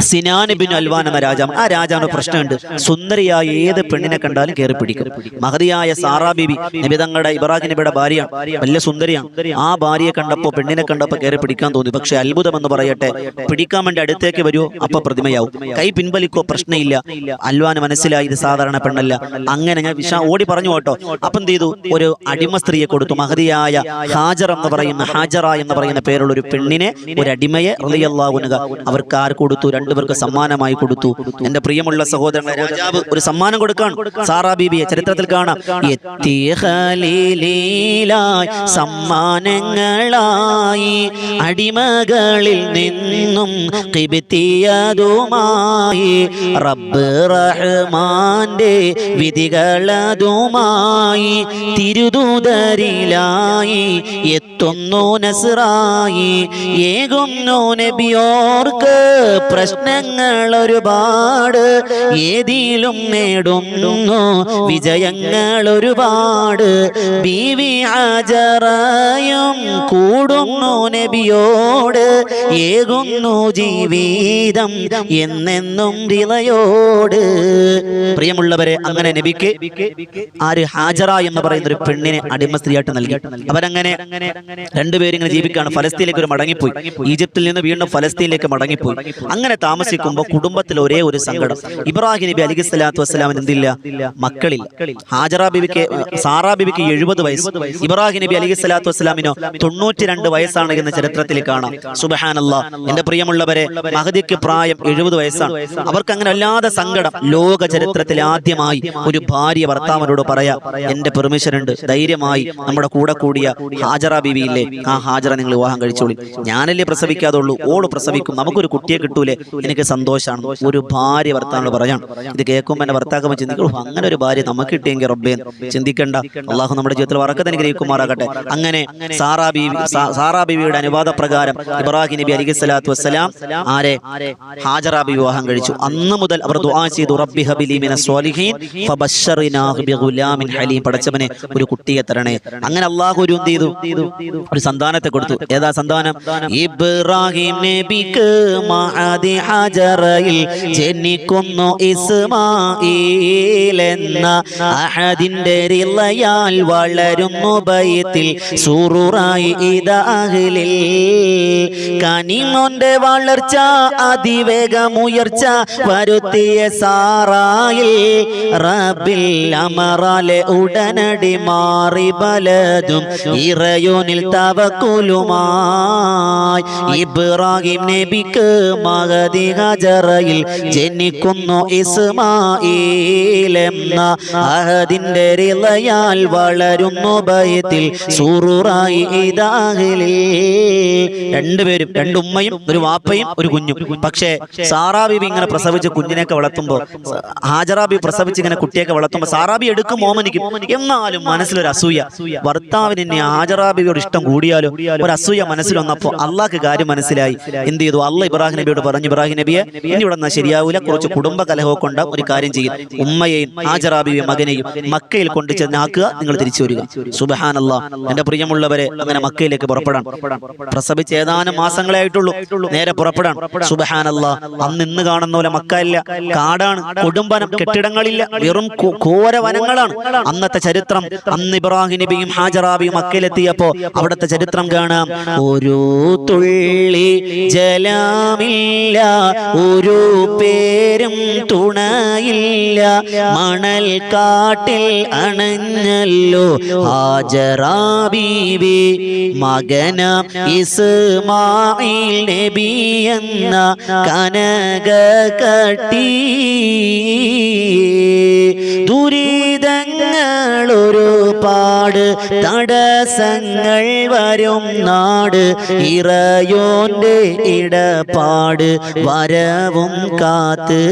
സിനാൻ ബിൻ അൽവാൻ എന്ന രാജാവ്. ആ രാജാവിന് പ്രശ്നമുണ്ട്, സുന്ദരിയായ ഏത് പെണ്ണിനെ കണ്ടാലും കയറി പിടിക്കും. മഹദിയായ സാറാ ബീബി നബി തങ്ങളുടെ ഇബ്രാഹിം നബിയുടെ ഭാര്യയാണ്, വലിയ സുന്ദരിയാണ്. ആ ഭാര്യയെ കണ്ടപ്പോ, പെണ്ണിനെ കണ്ടപ്പോ കയറി പിടിക്കാൻ തോന്നി. പക്ഷെ അത്ഭുതം എന്ന് പറയട്ടെ, പിടിക്കാൻ വേണ്ടി അടുത്തേക്ക് വരുമോ അപ്പൊ പ്രതിമയാവും, കൈ പിൻവലിക്കോ പ്രശ്നമില്ല. അൽവാന് മനസ്സിലായി ഇത് സാധാരണ പെണ്ണല്ല. അങ്ങനെ ഞാൻ ഓടി പറഞ്ഞു കേട്ടോ. അപ്പൊ എന്ത് ചെയ്തു, ഒരു അടിമ സ്ത്രീയെ കൊടുത്തു. മഹദിയായ ഹാജറ എന്ന് പറയുന്ന പേരുള്ള ഒരു പെണ്ണിനെ, ഒരു അടിമയെ റളിയല്ലാഹു അൻഹ അവർക്ക് ആർ കൊടുത്തു? 2 പേർക്ക് സമ്മാനമായി കൊടുത്തു. എന്റെ പ്രിയമുള്ള സഹോദരങ്ങളെ, രാജാവ് ഒരു സമ്മാനം കൊടുക്കാൻ സാറാ ബീബിയെ ചരിത്രത്തിൽ കാണാം. സമ്മാനങ്ങളായി അടിമകളിൽ നിന്നും കിബിത്തിയതുമായി റബ്ബ് റഹ്മാന്റെ വിധികളതുമായി തിരുദൂതരിലായി എത്തുന്നു നസ്റായി ഏകുന്നു നബിയോർക്ക് പ്രശ്നങ്ങൾ ഒരുപാട് ഏതിലും നേടുന്നു വിജയങ്ങൾ ഒരുപാട്. ബീവി ഹാജറയും കൂടുന്നു നബിയോട് ഏകുന്നു ജീവിതം എന്നെന്നും വിളയോട്. പ്രിയമുള്ളവരെ, അങ്ങനെ നബിക്ക് ആര് ഹാജറ എന്ന് പറയുന്ന ഒരു പെണ്ണിനെ അടിമ സ്ത്രീയായിട്ട് നൽകി. അവരങ്ങനെ 2 പേരിങ്ങനെ ജീവിക്കാണ്. ഫലസ്തീനിലേക്ക് ഒരു മടങ്ങിപ്പോയി. ഈജിപ്തിൽ നിന്ന് വീണ്ടും ഫലസ്തീനിലേക്ക് മടങ്ങിപ്പോയി. അങ്ങനെ താമസിക്കുമ്പോൾ കുടുംബത്തിൽ ഒരേ ഒരു സങ്കടം. ഇബ്രാഹിം നബി അലൈഹി സ്വലാത്തു വസ്സലാമിന് എന്തില്ല? മക്കളില്ല. ഹാജറ ബിബിക്ക്, സാറാ ബിബിക്ക് 70 വയസ്സ്, ഇബ്രാഹിം നബി അലൈഹി സ്വലാത്തു വസ്സലാമിനോ 92 വയസ്സാണ് എന്ന് ചരിത്രത്തിൽ കാണാം. സുബ്ഹാനല്ലാഹ്. എന്റെ പ്രിയമുള്ളവരെ, മഹദിക്ക് പ്രായം 70 വയസ്സാണ്. അവർക്ക് അങ്ങനെ അല്ലാതെ സങ്കടം. ലോക ചരിത്രത്തിൽ ആദ്യമായി ഒരു ഭാര്യ ഭർത്താവിനോട് പറയാ, എന്റെ പെർമിഷൻ ഉണ്ട്, ധൈര്യമായി നമ്മുടെ കൂടെ കൂടിയ ഹാജറ ബീവിയില്ലേ, ആ ഹാജറ നിങ്ങൾ വിവാഹം കഴിച്ചോളി. ഞാനല്ലേ പ്രസവിക്കാതുള്ളൂ, ഓള് പ്രസവിക്കും, നമുക്കൊരു കുട്ടിയെ കിട്ടൂലേ, എനിക്ക് സന്തോഷമാണ്. ഒരു ഭാര്യ ഭർത്താവിനോട് പറയാം. ഇത് കേൾക്കുമ്പോൾ എന്റെ ഭർത്താക്കം ചിന്തിക്കും, അങ്ങനെ ഒരു ഭാര്യ നമുക്ക് കിട്ടിയെങ്കിൽ റബ്ബേ, ചിന്തിക്കണ്ട. അള്ളാഹു നമ്മുടെ ജീവിതത്തിൽ വറക്കത്ത് അനുഗ്രഹിക്കുമാറാകട്ടെ. അങ്ങനെ സാറാ ബീവിയുടെ അനുവാദ പ്രകാരം ഇബ്രാഹിം നബി അലൈഹി സ്വലാത്തു വസ്സലാം ആരെ? ഹാജറ ബീവി വിവാഹം കഴിച്ചു. അന്ന് മുതൽ അവർ ദുആ ചെയ്തു, റബ്ബി ഹബിലി മിനസ് സ്വാലിഹീൻ ഫബശ്ശിർനാഹു ബിഗുലാമിൻ ഹലീം, പടച്ചവനെ ഒരു കുട്ടിയെ തരണേ. അങ്ങനെ അല്ലാഹു ഒരു എന്ത് ചെയ്തു? ഒരു സന്താനത്തെ കൊടുത്തു. ഏതാ സന്താനം? ഇബ്രാഹിം നബിക്ക് മഅദി ഹജറയിൽ ജനിക്കുന്നു ഇസ്മാഈൽ എന്ന അഹദിന്റെ റിളയാൽ വളരുന്നു ബൈത്തിൽ സൂറുറായി ഇദാഹ്ലിൽ. കനിമോന്റെ വളർച്ച അതിവേഗമുയർച്ച വരുത്തിയ സാറായിൽ റബ്ബിൽ അമറാലെ ഉടനടി മാറി ബലതും ഇറയോനിൽ തവക്കുലുമായി. ഇബ്രാഹിം നബിക്ക് മഹദി ഹജറയിൽ ജനിക്കുന്നു ഇസ്മാഈൽ എന്ന അഹദിന്റെ റിളയാൽ വളരുന്നു ബൈത്തിൽ സൂറുറായി ഇദാഹ്ലിൽ. രണ്ടുപേരും, രണ്ടുമ്മയും ഒരു വാപ്പയും ഒരു കുഞ്ഞും. പക്ഷേ സാറാ ബീബി ഇങ്ങനെ പ്രസവിച്ച് കുഞ്ഞിനെയൊക്കെ വളർത്തുമ്പോൾ, ഹാജറ ബീബി പ്രസവിച്ച് ഇങ്ങനെ കുട്ടിയൊക്കെ വളർത്തുമ്പോൾ സാറാ ബീബി എടുക്കും, ഓമനിക്കും. എന്നാലും മനസ്സിലൊരു അസൂയ. ഭർത്താവിന് ഇനി ഹാജറ ബീബിയോട് ഇഷ്ടം കൂടിയാലോ, ഒരു അസൂയ മനസ്സിൽ വന്നപ്പോൾ അള്ളാഹ്ക്ക് കാര്യം മനസ്സിലായി. എന്ത് ചെയ്തു? അള്ളാഹ് ഇബ്രാഹിം നബിയോട് പറഞ്ഞു, ഇബ്രാഹിം നബിയെ, ഇനി ഇവിടെ നിന്നാൽ ശരിയാവൂല, കുറച്ച് കുടുംബ കലഹമൊക്കെ ഉണ്ടാവും, ഒരു കാര്യം ചെയ്യും, ഉമ്മയെയും ഹാജറ ബീവിയും മകനെയും മക്കയിൽ കൊണ്ടു ചെന്നാക്കുക, നിങ്ങൾ തിരിച്ചു വരിക. സുബ്ഹാനല്ലാഹ്. എന്റെ പ്രിയമുള്ളവരെ, അങ്ങനെ മക്കയിലേക്ക് പുറപ്പെടാൻ പ്രസവിച്ച് ഏതാനും മാസങ്ങളെ ആയിട്ടുള്ളൂ, നേരെ പുറപ്പെടാൻ. സുബ്ഹാനല്ലാഹ്. അന്ന് ഇന്ന് കാണുന്ന പോലെ മക്ക ഇല്ല, കാടാണ്, കൊടുമ്പനം, കെട്ടിടങ്ങളില്ല, വെറും ഘോര വനങ്ങളാണ് അന്നത്തെ ചരിത്രം. അന്ന് ഇബ്രാഹിം നബിയും ഹാജറ ബീവിയും മക്കയിലെത്തിയപ്പോ അവിടുത്തെ ചരിത്രം കാണാം. ഒരു തുള്ളി ജലമില്ല, ഒരു പേരും തുണയില്ല, മണൽ കാട്ടിൽ അണഞ്ഞല്ലോ ഹാജറ ബീവി, മകന ഇസ്മാഈൽ നബി എന്ന കനക കട്ടി. ദുരിതങ്ങൾ ഒരുപാട്, തടസ്സങ്ങൾ വരും നാട്, ഇറയോന്റെ ഇടപാട് വരവും കാത്ത്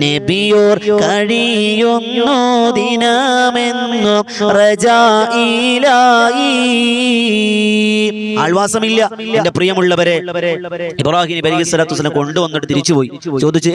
നബിയോർ കഴിയുന്നു ദിനമെന്നും റജായിലായി. ആൾവാസമില്ല. എന്റെ പ്രിയമുള്ളവരെ, ഇബ്രാഹിം നബി അലൈഹി സ്വലാത്തു വസ്സലാം കൊണ്ടുവന്നിട്ട് തിരിച്ചുപോയി. ചോദിച്ചു,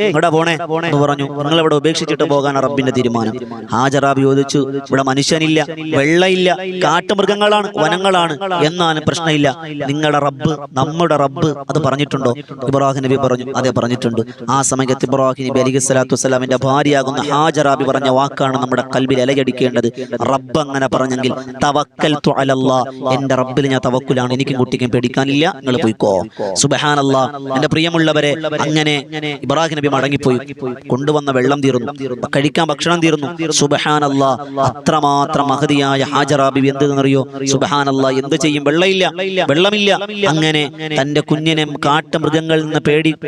എങ്ങോട്ടാ പോണേ എന്ന് പറഞ്ഞു. നിങ്ങൾ ഇവിടെ ഉപേക്ഷിച്ചിട്ട് പോകാൻ റബ്ബിന്റെ തീരുമാനം. ഹാജറ ബീവി ചോദിച്ചു, ഇവിടെ മനുഷ്യനില്ല, വെള്ളമില്ല, കാട്ടുമൃഗങ്ങളാണ്, വനങ്ങളാണ്, എന്നാലും പ്രശ്നമില്ല, നിങ്ങളുടെ റബ്ബ്, നമ്മുടെ റബ്ബ് അത് പറഞ്ഞിട്ടുണ്ടോ? ഇബ്രാഹിം നബി പറഞ്ഞു, അതെ പറഞ്ഞിട്ടുണ്ട്. ആ സമയത്ത് ഇബ്രാഹിം നബി അലൈഹി സ്വലാത്തു വസ്സലാമിന്റെ ഭാര്യയാകുന്ന ഹാജറ ബീവി പറഞ്ഞ വാക്കാണ് നമ്മുടെ കൽബിൽ അലയടിക്കേണ്ടത്. റബ്ബ് അങ്ങനെ പറഞ്ഞെങ്കിൽ തവക്കൽതു അലല്ലാഹ്, എന്റെ റബ്ബിൽ ഞാൻ തവക്കുലാണ്, എനിക്കും കുട്ടിക്കും പേടിക്കാനില്ല, നിങ്ങൾ പോയിക്കോ. സുബ്ഹാനല്ലാഹ്. എന്റെ പ്രിയമുള്ളവരെ, അങ്ങനെ ഇബ്രാഹിം നബി മടങ്ങിപ്പോയി. കൊണ്ടുവന്ന വെള്ളം തീർന്നു, കഴിക്കാൻ ഭക്ഷണം തീർന്നു. സുബ്ഹാനല്ലാഹ്. അത്രമാത്രം മഹദിയായ ഹാജറ ബീവി എന്തെന്നറിയോ? സുബ്ഹാനല്ലാഹ്. എന്ത് ചെയ്യും? വെള്ളമില്ല. അങ്ങനെ തന്റെ കുഞ്ഞിനെ കാട്ടുമൃഗങ്ങളിൽ നിന്ന്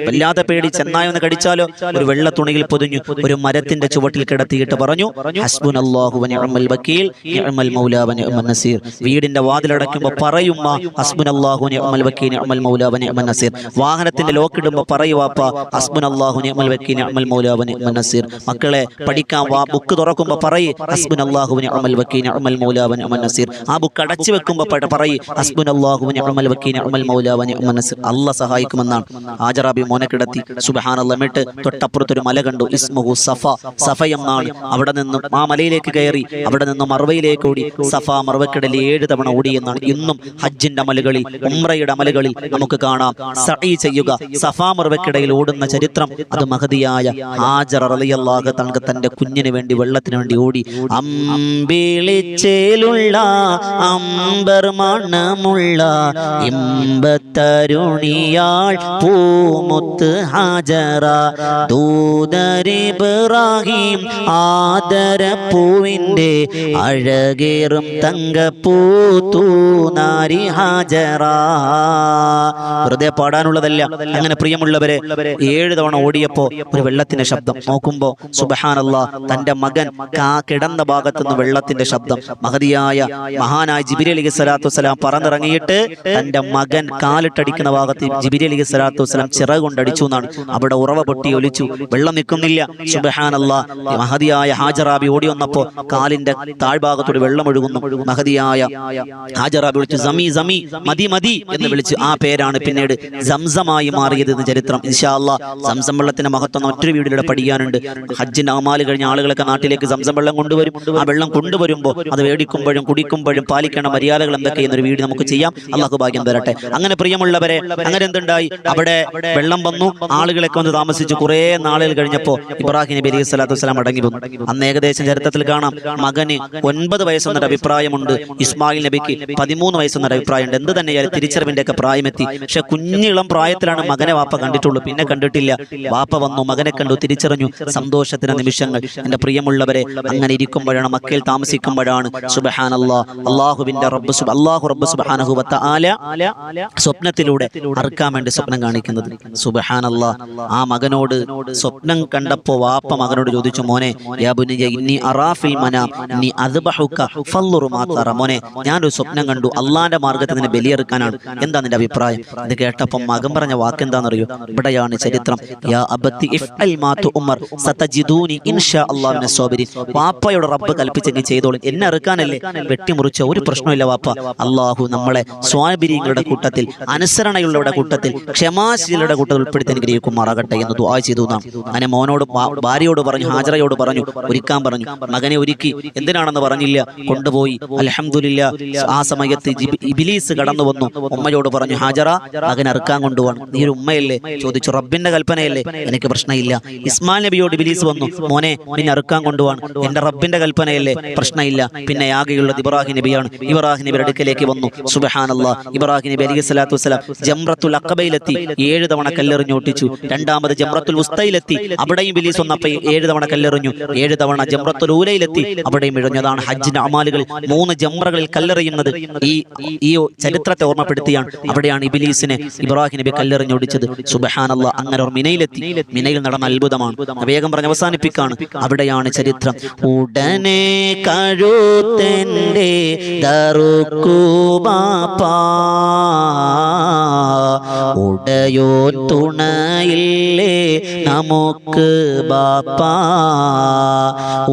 വല്ലാതെ പേടി, ചെന്നായൊന്ന് കടിച്ചാലോ, ഒരു വെള്ള തുണിയിൽ പൊതിഞ്ഞു ഒരു മരത്തിന്റെ ചുവട്ടിൽ കിടത്തിയിട്ട് പറഞ്ഞു, ഹസ്ബുനല്ലാഹു വ നിഅമൽ വകീൽ നിഅമൽ മൗലാ വ നിഅമൻ നസീർ. വീടിന്റെ വാതിലടയ്ക്കുമ്പോൾ പറയുമ്മ, ഹസ്ബുനല്ലാഹു വ നിഅമൽ വകീൽ നിഅമൽ മൗലാ വ നിഅമൻ നസീർ. വാഹനത്തിന്റെ ലോക്കിടുമ്പോൾ പറയുവാപ്പ, ഹസ്ബുനല്ലാഹു നിഅമൽ വകീൽ നിഅമൽ മൗലാ വ നിഅമൻ നസീർ. മക്കളെ പഠിക്കാൻ ബുക്ക് തുറക്കുമ്പോൾ പറയ്, ഹസ്ബുനല്ലാഹു വ നിഅമൽ വകീൽ നിഅമൽ മൗലാ വ നിഅമൻ നസീർ. ആ ബുക്ക് അടച്ചു വെക്കുമ്പോൾ പറയ്, ഹസ്ബുനല്ലാഹു വ നിഅമൽ വകീൽ നിഅമൽ മൗലാ വ നിഅമൻ നസീർ. അല്ലാഹ് സഹായിക്കുമെന്നാണ്. ഹാജറ ബീവി മോനെ കിടത്തി. സുബ്ഹാനല്ലാഹ്. എന്നിട്ട് തൊട്ടപ്പുറത്തൊരു മല കണ്ടു, ഇസ്മുഹു സഫ, സഫ എന്നാണ്. അവിടെ നിന്നും ആ മലയിലേക്ക് കയറി, അവിടെ നിന്നും മർവയിലേക്ക് ഓടി. സഫ മർവക്കിടയിൽ 7 തവണ ഓടി എന്നാണ്. ഇന്നും ഹജ്ജിന്റെ അമലുകളിൽ, ഉംറയുടെ അമലുകളിൽ നമുക്ക് കാണാം. സഈ ചെയ്യുക, സഫ മർവക്കിടയിൽ ഓടുന്ന ചരിത്രം. അത് മഹദിയായ ഹാജറ റളിയല്ലാഹു തആല തന്റെ കുഞ്ഞിന് വേണ്ടി, വെള്ളത്തിന് വേണ്ടി ഓടി. അമ്പിളിച്ചേലുള്ള അമ്പർ മണമുള്ള ഇമ്പത്തരുണിയാൾ പൂമുത്ത് ഹാജറ ദൂതരിബ്രാഹിം ആദരപ്പൂവിൻ്റെ അഴകേറും തങ്കപ്പൂത്തൂനാരി ഹാജറ. വെറുതെ പാടാനുള്ളതല്ല. അങ്ങനെ പ്രിയമുള്ളവരെ 7 തവണ ഓടിയപ്പോ ഒരു വെള്ളത്തിന്റെ ശബ്ദം. നോക്കുമ്പോ സുബ്ഹാനല്ലാഹ്, തന്റെ മകൻ കിടന്ന ഭാഗത്തുനിന്ന് വെള്ളത്തിന്റെ ശബ്ദം. മഹാനായ ജിബ്രീൽ അലൈഹിസ്സലാത്തു വസ്സലാം പറന്നിറങ്ങിയിട്ട് തന്റെ മകൻ കാലിട്ടടിക്കുന്ന ഭാഗത്ത് ജിബ്രീൽ അലൈഹിസ്സലാത്തു വസ്സലാം ചിറക് കൊണ്ടടിച്ചു എന്നാണ്. അവിടെ ഉറവ പൊട്ടി ഒലിച്ചു, വെള്ളം നിൽക്കുന്നില്ല. സുബ്ഹാനല്ലാഹ്, മഹദിയായ ഹാജറാബി ഓടി വന്നപ്പോ കാലിന്റെ താഴ്ഭാഗത്തോട് വെള്ളം ഒഴുകുന്നു. മഹദിയായ ഹാജറാബി വിളിച്ചു സമി സമി, മതി മതി എന്ന് വിളിച്ചു. ആ പേരാണ് പിന്നീട് സംസമായി മാറിയത് എന്ന് ചരിത്രം. ഇൻഷാ അല്ലാഹ് സംസം വെള്ളത്തിന്റെ മഹത്വം മറ്റൊരു വീഡിയോയിലൂടെ പഠിക്കാനുണ്ട്. ഹജ്ജിന് അമാല് കഴിഞ്ഞ ആളുകളൊക്കെ നാട്ടിലേക്ക് സംസം വെള്ളം കൊണ്ടുവരും. ആ വെള്ളം കൊണ്ടുവരുമ്പോൾ അത് മേടിക്കുമ്പോഴും കുടിക്കുമ്പോഴും പാലിക്കേണ്ട മര്യാദകൾ എന്തൊക്കെയെന്നൊരു വീഡിയോ നമുക്ക് ചെയ്യാം. അള്ളാഹു ഭാഗ്യം തരട്ടെ. അങ്ങനെ പ്രിയമുള്ളവരെ, അങ്ങനെ എന്തുണ്ടായി? അവിടെ വെള്ളം വന്നു, ആളുകളൊക്കെ വന്ന് താമസിച്ചു. കുറെ നാളുകൾ കഴിഞ്ഞപ്പോ ഇബ്രാഹിം നബി അലൈഹി സ്വലാത്തു വസ്സലാം മടങ്ങി വന്നു. അന്ന് ഏകദേശം ചരിത്രത്തിൽ കാണാം മകന് 9 വയസ്സെന്നൊരു അഭിപ്രായമുണ്ട്. ഇസ്മായിൽ നബിക്ക് 13 വയസ്സെന്നൊരു അഭിപ്രായമുണ്ട്. എന്ത് തന്നെയായാലും തിരിച്ചറിവിന്റെ ഒക്കെ പ്രായമെത്തി. പക്ഷെ കുഞ്ഞിളം പ്രായത്തിലാണ് മകനെ വാപ്പ കണ്ടിട്ടുള്ളൂ, പിന്നെ കണ്ടിട്ടില്ല. വാപ്പ വന്നു, മകനെ കണ്ടു, തിരിച്ചറിഞ്ഞു. സന്തോഷത്തിന്റെ നിമിഷങ്ങൾ. എന്റെ പ്രിയമുള്ളവരെ, അങ്ങനെ ഇരിക്കുമ്പോഴാണ്, മക്കയിൽ താമസിക്കുമ്പോഴാണ് സുബ്ഹാനല്ലാഹ് അല്ലാഹുവിന്റെ റബ്ബ് സുബ്ഹാനഹു വ തആല സ്വപ്നത്തിലൂടെ അറുക്കാൻ വേണ്ടി സ്വപ്നം കാണിക്കുന്നത്. സുബ്ഹാനല്ലാഹ്, ആ മകനോട് സ്വപ്നം കണ്ടപ്പോ വാപ്പ മകനോട് ചോദിച്ചു, മോനെ യാ ബുനിയ ഇന്നി അറാ ഫിൽ മനാം ഇന്നി അദ്ബഹുക ഫൻദുർ മാ തറ. മോനെ, ഞാനൊരു സ്വപ്നം കണ്ടു, അള്ളാന്റെ മാർഗ്ഗത്തിൽ നിന്നെ ബലിയെറുക്കാനാണ്, എന്താ നിന്റെ അഭിപ്രായം? ഇത് കേട്ടപ്പോൾ മകൻ പറഞ്ഞ വാക്ക് എന്താണെന്നറിയോ? ഇവിടെയാണ് ചരിത്രം. യാ അബത്തി ഇഫ്അൽ മാ തുഅമർ സതജിദൂനി ഇൻഷാ അല്ലാഹു മിനസ് സാബിരീൻ. വാപ്പയോട് റബ്ബ് കൽപ്പിച്ചെങ്കിൽ ചെയ്തോളും, എന്നെ ഇറക്കാനല്ലേ, വെട്ടിമുറിച്ച ഒരു പ്രശ്നമില്ല വാപ്പ. അള്ളാഹു നമ്മളെ സ്വാബിരീങ്ങളുടെ കൂട്ടത്തിൽ, അനുസരണയുള്ളവരുടെ കൂട്ടത്തിൽ, ക്ഷമാശീലരുടെ കൂട്ടത്തിൽ ഉൾപ്പെടുത്തി അനുഗ്രഹിക്കുമാറാകട്ടെ എന്ന് ദുആ ചെയ്തു എന്നാണ്. അങ്ങനെ മോനോട്, ഭാര്യയോട് പറഞ്ഞു, ഹാജറയോട് പറഞ്ഞു, ഒരുക്കാൻ പറഞ്ഞു. മകനെ ഒരുക്കി. എന്തിനാണെന്ന് പറഞ്ഞില്ല, കൊണ്ടുപോയി. അൽഹംദുലില്ലാ, ആ സമയത്ത് ഇബ്ലീസ് കടന്നു വന്നു. ഉമ്മയോട് പറഞ്ഞു, ഹാജറ മകൻ അറുക്കാൻ കൊണ്ടുപോകണം. നീ ഒരു ഉമ്മയല്ലേ? ചോദിച്ചു. റബ്ബിന്റെ കൽപ്പനയല്ലേ, എനിക്ക് പ്രശ്നമില്ല. ഇസ്മായിൽ നബിയോട് ഇബ്ലീസ് വന്നു, മോനെ നിന്നെ അറുക്കാൻ കൊണ്ടുപോകാൻ, എന്റെ റബ്ബിന്റെ കൽപ്പനയല്ലേ, പ്രശ്നമില്ല. പിന്നെ ആകെയുള്ളത് ഇബ്രാഹിം നബിയാണ്. ഇബ്രാഹിം നബിയുടെ അടുക്കലേക്ക് വന്നു. സുബ്ഹാനല്ലാഹ്, ഇബ്രാഹിം നബി അലൈഹി സ്വലാത്തു വസ്സലാം ജംറത്തുൽ അഖബയിലെത്തി 7 തവണ കല്ലെറിഞ്ഞോട്ടിച്ചു. രണ്ടാമത് ജംറത്തുൽ ഉസ്തയിലെത്തി, അവിടെയും ഇബ്ലീസ് വന്നപ്പോൾ 7 തവണ കല്ലെറിഞ്ഞു. 7 തവണ ജംറത്തുൽ ഊലയിലെത്തി, അവിടെയും ഇഴഞ്ഞതാണ്. ഹജ്ജിന്റെ അമാലുകളിൽ 3 ജംറകളിൽ കല്ലെറിയുന്നത് ഈ ചരിത്രത്തെ ഓർമ്മപ്പെടുത്തിയാണ്. അവിടെയാണ് ഇബ്ലീസിനെ ഇബ്രാഹിം നബി കല്ലെറിഞ്ഞോടിച്ചത്. സുബ്ഹാനല്ലാഹ്, അങ്ങനെ മിനയിലെത്തി. മിനയിൽ നടന്ന അത്ഭുതമാണ്. വേഗം പറഞ്ഞ് അവസാനിപ്പിക്കാണ്. അവിടെയാണ് ചരിത്രം. ഉടനെ കഴുത്തന്റെ ദറുക്കുബാപ്പാ, ഉടയോ തുണയില്ലേ നമുക്ക് ബാപ്പാ.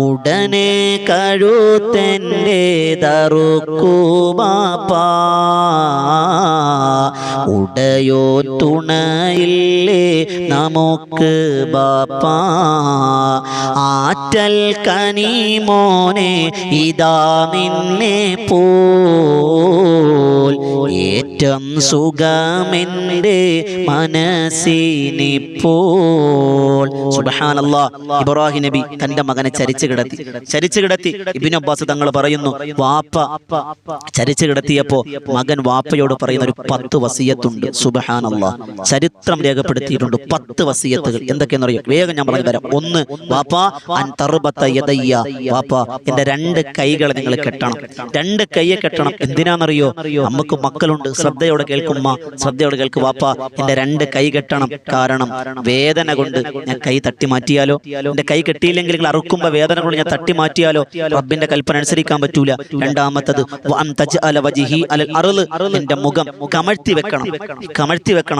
ഉടനെ കഴുത്തന്റെ ദറുക്കുബാപ്പാ, ഉടയോ തുണയില്ലേ നമുക്ക് ബാപ്പാ. ആറ്റൽ കനിമോനെ ഇതാ നിന്നെ പോൽ, ഏറ്റം സുഖമെന്റെ മനസ്സിനിപ്പോൾ. സുബ്ഹാനല്ലാഹ്, ഇബ്രാഹിം നബി തന്റെ മകനെ ചരിച്ചു കിടത്തി. ഇബ്നു അബ്ബാസ് തങ്ങൾ പറയുന്നു, വാപ്പ ചരിച്ചു കിടത്തിയപ്പോ മകൻ വാപ്പയോട് പറയുന്ന ഒരു 10 വസിയത്തുണ്ട്. സുബ്ഹാനല്ലാഹ്, ചരിത്രം രേഖപ്പെടുത്തിയിട്ടുണ്ട് 10 വസിയത്തുകൾ. എന്തൊക്കെയെന്നറിയോ? വേഗം ഞാൻ പറഞ്ഞു തരാം. 1, വാപ്പ അൻ തർബത യദയ്യ, വാപ്പ എന്റെ 2 കൈകളെ നിങ്ങൾ കെട്ടണം. 2 കൈയെ കെട്ടണം. എന്തിനാണെന്നറിയോ? നമുക്ക് മക്കളുണ്ട്. ശ്രദ്ധയോടെ കേൾക്കുമ്മ, ശ്രദ്ധയോടെ കേൾക്കും വാപ്പ, എന്റെ 2 കൈ കെട്ടണം. കാരണം വേദന കൊണ്ട് ഞാൻ കൈ തട്ടി മാറ്റിയാലോ, എന്റെ കൈ കെട്ടിയില്ലെങ്കിൽ നിങ്ങൾ അറുക്കുമ്പോ വേദന കൊണ്ട് ഞാൻ തട്ടി മാറ്റിയാലോ റബ്ബിന്റെ കൽപ്പന അനുസരിക്കാൻ പറ്റൂല. രണ്ടാമത്തത് എന്റെ മുഖം കമഴ്ത്തി വെക്കണം.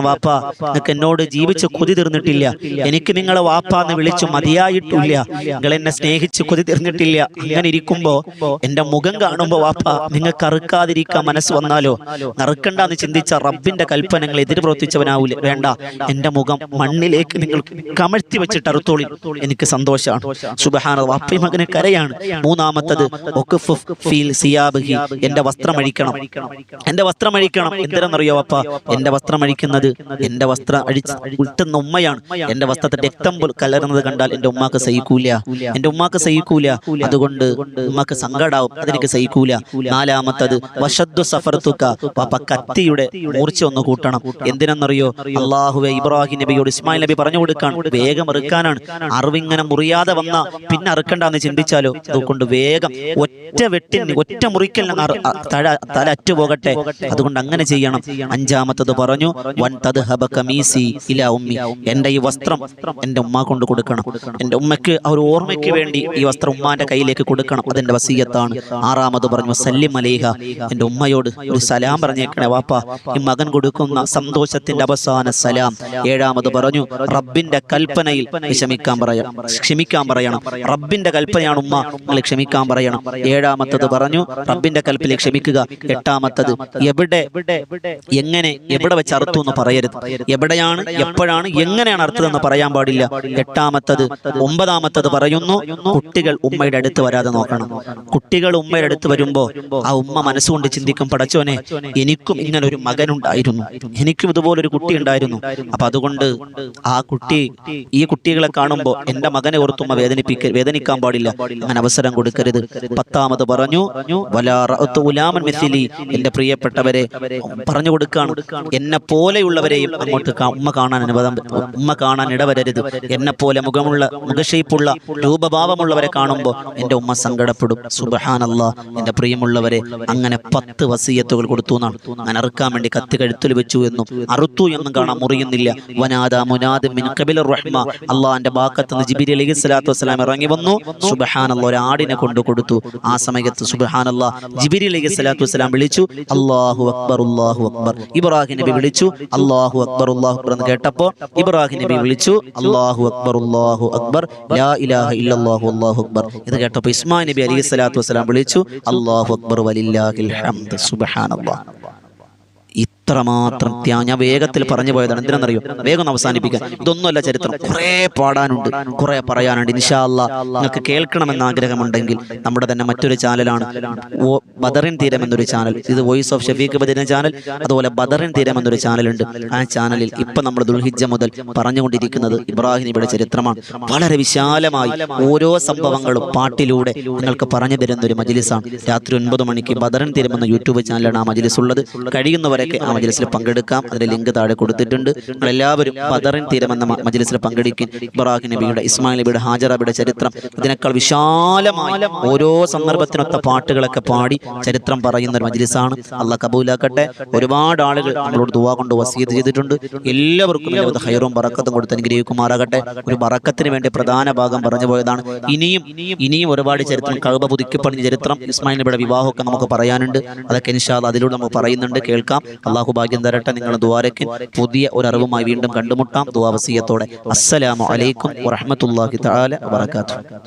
വാപ്പ, നിങ്ങൾക്ക് എന്നോട് ജീവിച്ച് കൊതി തീർന്നിട്ടില്ല, എനിക്ക് നിങ്ങളെ വാപ്പ എന്ന് വിളിച്ചു മതിയായിട്ടില്ല, നിങ്ങൾ എന്നെ സ്നേഹിച്ച് കൊതി തീർന്നിട്ടില്ല. അങ്ങനെ ഇരിക്കുമ്പോ എന്റെ മുഖം കാണുമ്പോ വാപ്പ നിങ്ങൾക്ക് അറുക്കാതിരിക്കാൻ മനസ്സ് വന്നാലോ, അറുക്കണ്ട അറുക്കണ്ടെന്ന് ചിന്തിച്ച റബ്ബിന്റെ കൽപ്പനകൾ എതിര് പ്രവർത്തിച്ചവനാവൂലേ? വേണ്ട, എന്റെ മുഖം മണ്ണിലേക്ക് നിങ്ങൾ കമഴ്ത്തി വെച്ചിട്ട് അറുത്തോളി, എനിക്ക് സന്തോഷമാണ്. സുബ്ഹാനല്ലാഹ്. അപ്പി മകന് കരയാണ്. മൂന്നാമത്തത് എന്റെ വസ്ത്രം അഴിക്കണം, എന്റെ വസ്ത്രം അഴിക്കണം. എന്തിനാണെന്നറിയോ അപ്പ? എന്റെ വസ്ത്രം അഴിക്കുന്നത് എന്റെ വസ്ത്രം അഴിച്ച് വിട്ടുന്ന ഉമ്മയാണ്. എന്റെ വസ്ത്രത്തിന്റെ രക്തം കലർന്നത് കണ്ടാൽ എന്റെ ഉമ്മാക്ക് സഹിക്കൂല, എന്റെ ഉമ്മാക്ക് സഹിക്കൂല. അതുകൊണ്ട് ഉമ്മാക്ക് സങ്കടാവും, അതെനിക്ക് സഹിക്കൂല. നാലാമത്തത് വശദ്ദു സഫർത്തുക, പാപ്പ കത്തിയുടെ മൂർച്ച ഒന്ന് കൂട്ടണം. എന്തിനെന്നറിയോ? അല്ലാഹുവേ, ഇബ്രാഹിം നബിയോട് ഇസ്മായിൽ നബി പറഞ്ഞു കൊടുക്കാൻ, വേഗം അറുക്കാനാണ്. അറിവിങ്ങനെ മുറിയാതെ വന്ന പിന്നെ അറുക്കണ്ടെന്ന് ചിന്തിച്ചാലോ? അതുകൊണ്ട് വേഗം ഒറ്റ വെട്ടിന് ഒറ്റ മുറിക്കൽ തല അറ്റുപോകട്ടെ. അതുകൊണ്ട് അങ്ങനെ ചെയ്യണം. അഞ്ചാമത്തത് പറഞ്ഞു വൻ തദ്ഹബ ഖമീസി ഇലാ ഉമ്മി, എന്റെ ഈ വസ്ത്രം എന്റെ ഉമ്മ കൊണ്ട് കൊടുക്കണം. എന്റെ ഉമ്മയ്ക്ക് ആ ഒരു ഓർമ്മയ്ക്ക് വേണ്ടി ഈ വസ്ത്രം ഉമ്മാന്റെ കയ്യിലേക്ക് കൊടുക്കണം. അതെന്റെ വസിയത്താണ്. ആറാമത് പറഞ്ഞു സല്ലിം അലൈഹ, എന്റെ ഉമ്മയോട് ഒരു സലാം പറഞ്ഞേക്കണേ വാപ്പ, ഈ മകൻ കൊടുക്കുന്ന സന്തോഷത്തിന്റെ അവസാന സലാം. ഏഴാമത് പറഞ്ഞു റബ്ബിന്റെ കൽപ്പനയിൽ ക്ഷമിക്കാൻ പറയണം. റബ്ബിന്റെ കൽപ്പനയാണ് ഉമ്മ, നിങ്ങൾ ക്ഷമിക്കാൻ പറയണം. ഏഴാമത്തത് പറഞ്ഞു റബ്ബിന്റെ കൽപ്പനയിൽ ക്ഷമിക്കുക. എട്ടാമത്തത് എവിടെ വെച്ച് അറുത്തു എന്ന് പറയരുത്. എവിടെയാണ്, എപ്പോഴാണ്, എങ്ങനെയാണ് അറുത്തതെന്ന് പറയാൻ പാടില്ല. ഒമ്പതാമത്തത് പറയുന്നു കുട്ടികൾ ഉമ്മയുടെ അടുത്ത് വരാതെ നോക്കണം. കുട്ടികൾ ഉമ്മയുടെ അടുത്ത് വരുമ്പോ ആ ഉമ്മ മനസ്സുകൊണ്ട് ചിന്തിക്കും, പടച്ചോനെ, എനിക്കും ഇങ്ങനെ ഒരു മകനുണ്ടായിരുന്നു, എനിക്കും ഇതുപോലൊരു കുട്ടി ഉണ്ടായിരുന്നു. അപ്പൊ അതുകൊണ്ട് ആ കുട്ടി, ഈ കുട്ടികളെ കാണുമ്പോ എന്റെ മകനെ ഓർത്തുമ്മ വേദനിക്കാൻ പാടില്ല, അങ്ങനെ അവസരം കൊടുക്കരുത്. പത്താമത് പറഞ്ഞു വലാ റഅതു ഉലാമൻ മിസ്ലി, എന്റെ പ്രിയപ്പെട്ടവരെ പറഞ്ഞു കൊടുക്കാണ്, എന്നെ പോലെയുള്ളവരെയും അങ്ങോട്ട് ഉമ്മ കാണാൻ ഇടവരരുത്. എന്നെ പോലെ മുഖഷേപ്പുള്ള രൂപഭാവമുള്ളവരെ കാണുമ്പോൾ എന്റെ ഉമ്മ സങ്കടപ്പെടും. സുബ്ഹാനല്ലാഹ്. എന്റെ പ്രിയമുള്ളവരെ, അങ്ങനെ 10 വസിയത്തുകൾ കൊടുത്തു എന്നാണ്. അങ്ങനെ അറുക്കാൻ വേണ്ടി കത്തി കഴുത്തിൽ വെച്ചു എന്നും അറുത്തു എന്നും കാണാൻ മുറിയുന്നില്ല. വനാദ മുനാദ് മിൻ ഖബിലിർ റഹ്മ, അല്ലാഹുവിന്റെ ഭാഗത്ത് നിന്ന് ജിബ്രീൽ അലൈഹിസ്സലാത്തു വസ്സലാം ഇറങ്ങി വന്നു. സുബ്ഹാനല്ലാഹ്. ഒരു ആടിനെ കൊടുത്തു. ആ സമയത്ത് സുബ്ഹാനല്ലാഹ് ജിബ്രീൽ അലൈഹിസ്സലാത്തു വസ്സലാം വിളിച്ചു അല്ലാഹു അക്ബർ അല്ലാഹു അക്ബർ. ഇബ്രാഹിം നബി വിളിച്ചു അല്ലാഹു അക്ബർ അല്ലാഹു അക്ബർ എന്ന് കേട്ടപ്പോൾ ഇബ്രാഹിം നബി വിളിച്ചു അല്ലാഹു അക്ബർ അല്ലാഹു അക്ബർ ലാ ഇലാഹ ഇല്ലല്ലാഹു അല്ലാഹു അക്ബർ. ഇത് കേട്ടപ്പോൾ ഇസ്മായിൽ നബി അലൈഹിസ്സലാത്തു വസ്സലാം വിളിച്ചു അല്ലാഹു അക്ബർ വലില്ലാഹിൽ ഹംദ്. സുബ്ഹാനല്ലാഹ്. ഇത്രമാത്രം ഞാൻ വേഗത്തിൽ പറഞ്ഞു പോയതാണ്. എന്തിനാണെന്നറിയോ? വേഗം അവസാനിപ്പിക്കാൻ. ഇതൊന്നുമല്ല ചരിത്രം, കുറെ പാടാനുണ്ട്, കുറെ പറയാനുണ്ട്. ഇൻഷാ അല്ലാഹ് നിങ്ങൾക്ക് കേൾക്കണമെന്ന് ആഗ്രഹമുണ്ടെങ്കിൽ നമ്മുടെ തന്നെ മറ്റൊരു ചാനലാണ് ബദറിൻ തീരം എന്നൊരു ചാനൽ. ഇത് വോയിസ് ഓഫ് ഷഫീഖ് ബദറിൻ ചാനൽ, അതുപോലെ ബദറിൻ തീരം എന്നൊരു ചാനലുണ്ട്. ആ ചാനലിൽ ഇപ്പൊ നമ്മൾ ദുൽഹിജ്ജ മുതൽ പറഞ്ഞുകൊണ്ടിരിക്കുന്നത് ഇബ്രാഹിം നബിയുടെ ചരിത്രമാണ്. വളരെ വിശാലമായി ഓരോ സംഭവങ്ങളും പാട്ടിലൂടെ നിങ്ങൾക്ക് പറഞ്ഞു തരുന്ന ഒരു മജ്ലിസാണ്. രാത്രി 9 മണിക്ക് ബദറിൻ തീരം എന്ന യൂട്യൂബ് ചാനലാണ് ആ മജ്ലിസ് ഉള്ളത്. കഴിയുന്നവരൊക്കെ ആ മജ്ലിസിൽ പങ്കെടുക്കാം. അതിന്റെ ലിങ്ക് താഴെ കൊടുത്തിട്ടുണ്ട്. നിങ്ങൾ എല്ലാവരും ബദറിൻ തീരം എന്ന മജ്ലിസിൽ പങ്കെടുക്കും. ഇബ്രാഹിം നബിയുടെ, ഇസ്മായിൽ നബിയുടെ, ഹാജറയുടെ ചരിത്രം ഇതിനേക്കാൾ വിശാലമായി ഓരോ സന്ദർഭത്തിനൊത്ത പാട്ടുകളൊക്കെ പാടി ചരിത്രം പറയുന്ന ഒരു മജ്ലിസാണ്. അള്ളാഹ് കബൂലാക്കട്ടെ. ഒരുപാട് ആളുകൾ നമ്മളോട് ദുആ കൊണ്ട് വസിയത്ത് ചെയ്തിട്ടുണ്ട്. എല്ലാവർക്കും ഹൈറും ബറക്കത്തും കൊടുത്ത് അനുഗ്രഹിക്കുമാറാകട്ടെ. ഒരു ബറക്കത്തിന് വേണ്ടി പ്രധാന ഭാഗം പറഞ്ഞു പോയതാണ്. ഇനിയും ഒരുപാട് ചരിത്രം, കഅബ പുതുക്കിപ്പണിഞ്ഞ ചരിത്രം, ഇസ്മായിൽ നബിയുടെ വിവാഹമൊക്കെ നമുക്ക് പറയാനുണ്ട്. അതൊക്കെ ഇൻഷാ അല്ലാഹ് അതിലൂടെ നമുക്ക് പറയുന്നുണ്ട്, കേൾക്കാം. അള്ളാഹു ഭാഗ്യം തരട്ടെ. നിങ്ങൾ ദുആരക്ക് പുതിയ ഒരു അറിവുമായി വീണ്ടും കണ്ടുമുട്ടാം. ദുആ വസിയത്തോടെ. അസ്സലാമു അലൈക്കും വറഹ്മത്തുള്ളാഹി തആല വബറകാതുഹു.